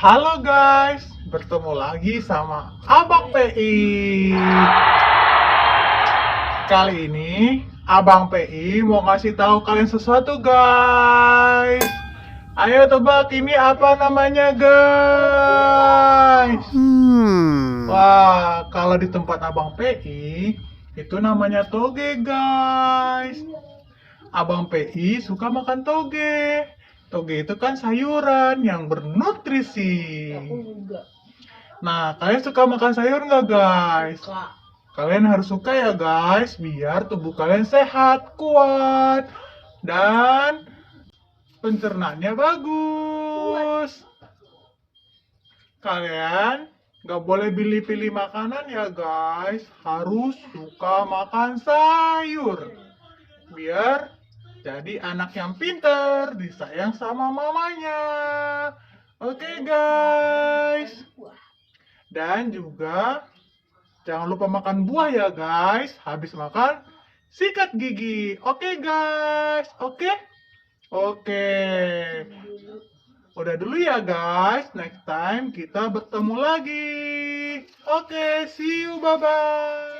Halo guys, bertemu lagi sama Abang PI. Kali ini Abang PI mau ngasih tahu kalian sesuatu guys. Ayo tebak ini apa namanya guys? Wah, kalau di tempat Abang PI itu namanya toge guys. Abang PI suka makan toge. Toge itu kan sayuran yang bernutrisi. Nah, kalian suka makan sayur nggak guys? Kalian harus suka ya guys, biar tubuh kalian sehat, kuat, dan pencernaannya bagus. Kalian nggak boleh pilih-pilih makanan ya guys, harus suka makan sayur. Biar jadi anak yang pinter, disayang sama mamanya. Oke guys. Dan juga jangan lupa makan buah ya guys. Habis makan, sikat gigi. Oke guys. Oke? Oke. Udah dulu ya guys. Next time kita bertemu lagi. Oke, see you. Bye-bye.